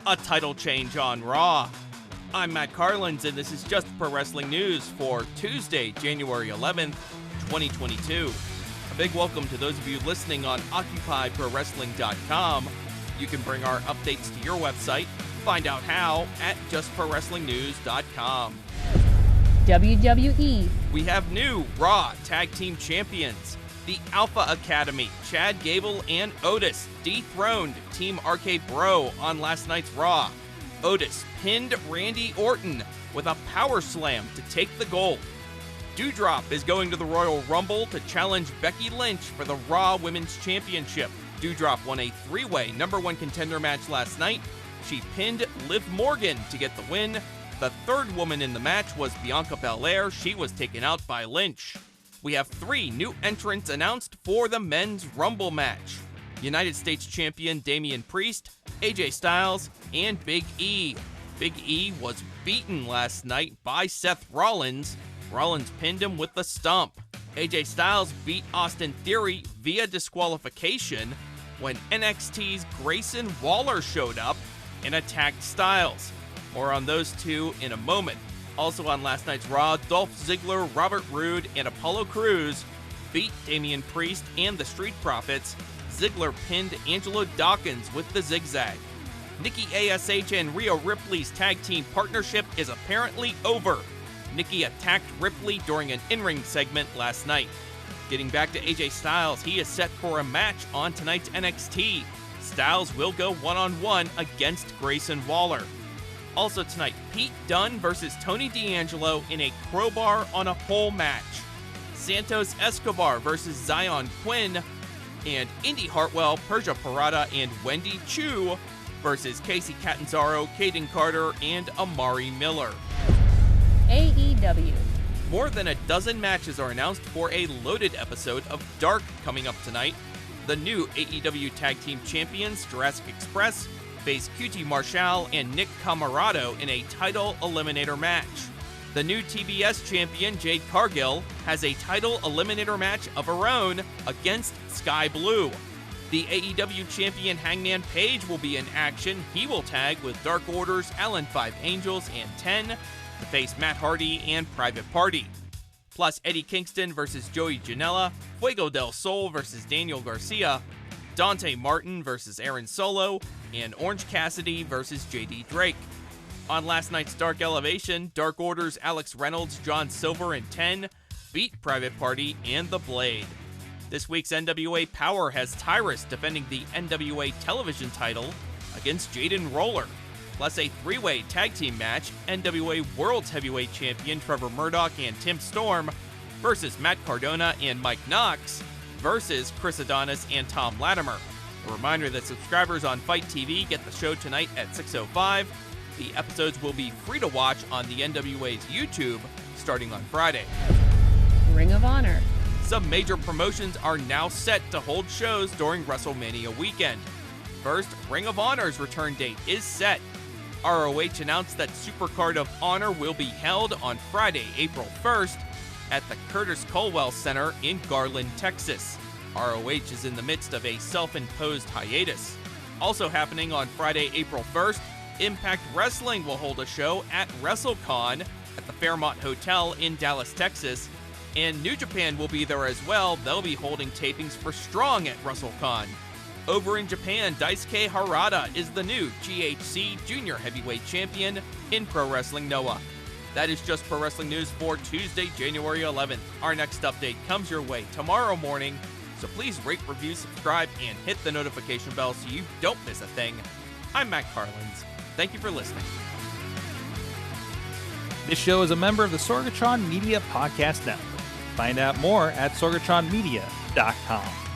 A title change on Raw. I'm Matt Carlins, and this is Just Pro Wrestling News for Tuesday, January 11th, 2022. A big welcome to those of you listening on OccupyProWrestling.com. You can bring our updates to your website. Find out how at JustProWrestlingNews.com. WWE. We have new Raw Tag Team Champions. The Alpha Academy, Chad Gable and Otis, dethroned Team RK Bro on last night's Raw. Otis pinned Randy Orton with a power slam to take the gold. Doudrop is going to the Royal Rumble to challenge Becky Lynch for the Raw Women's Championship. Doudrop won a three-way #1 contender match last night. She pinned Liv Morgan to get the win. The third woman in the match was Bianca Belair. She was taken out by Lynch. We have 3 new entrants announced for the Men's Rumble match. United States Champion Damian Priest, AJ Styles, and Big E. Big E was beaten last night by Seth Rollins. Rollins pinned him with the Stomp. AJ Styles beat Austin Theory via disqualification when NXT's Grayson Waller showed up and attacked Styles. More on those two in a moment. Also on last night's Raw, Dolph Ziggler, Robert Roode, and Apollo Crews beat Damian Priest and the Street Profits. Ziggler pinned Angelo Dawkins with the zigzag. Nikki ASH and Rhea Ripley's tag team partnership is apparently over. Nikki attacked Ripley during an in-ring segment last night. Getting back to AJ Styles, he is set for a match on tonight's NXT. Styles will go one-on-one against Grayson Waller. Also tonight, Pete Dunne versus Tony D'Angelo in a crowbar on a pole match. Santos Escobar versus Zion Quinn. And Indy Hartwell, Persia Parada, and Wendy Chu versus Casey Catanzaro, Caden Carter, and Amari Miller. AEW. More than a dozen matches are announced for a loaded episode of Dark coming up tonight. The new AEW Tag Team Champions, Jurassic Express, face QT Marshall and Nick Camarado in a title eliminator match. The new TBS champion, Jade Cargill, has a title eliminator match of her own against Sky Blue. The AEW champion, Hangman Page, will be in action. He will tag with Dark Order's Allen 5 Angels and 10 to face Matt Hardy and Private Party. Plus, Eddie Kingston versus Joey Janela, Fuego del Sol versus Daniel Garcia, Dante Martin versus Aaron Solo, and Orange Cassidy versus JD Drake. On last night's Dark Elevation, Dark Order's Alex Reynolds, John Silver, and 10 beat Private Party and The Blade. This week's NWA Power has Tyrus defending the NWA television title against Jaden Roller. Plus a 3-way tag team match, NWA World's Heavyweight Champion Trevor Murdoch and Tim Storm versus Matt Cardona and Mike Knox versus Chris Adonis and Tom Latimer. A reminder that subscribers on Fight TV get the show tonight at 6:05. The episodes will be free to watch on the NWA's YouTube starting on Friday. Ring of Honor. Some major promotions are now set to hold shows during WrestleMania weekend. First, Ring of Honor's return date is set. ROH announced that Supercard of Honor will be held on Friday, April 1st at the Curtis Colwell Center in Garland, Texas. ROH is in the midst of a self-imposed hiatus. Also happening on Friday, April 1st, Impact Wrestling will hold a show at WrestleCon at the Fairmont Hotel in Dallas, Texas. And New Japan will be there as well. They'll be holding tapings for Strong at WrestleCon. Over in Japan, Daisuke Harada is the new GHC Junior Heavyweight Champion in Pro Wrestling Noah. That is Just Pro Wrestling News for Tuesday, January 11th. Our next update comes your way tomorrow morning, so please rate, review, subscribe, and hit the notification bell so you don't miss a thing. I'm Matt Carlins. Thank you for listening. This show is a member of the Sorgatron Media Podcast Network. Find out more at sorgatronmedia.com.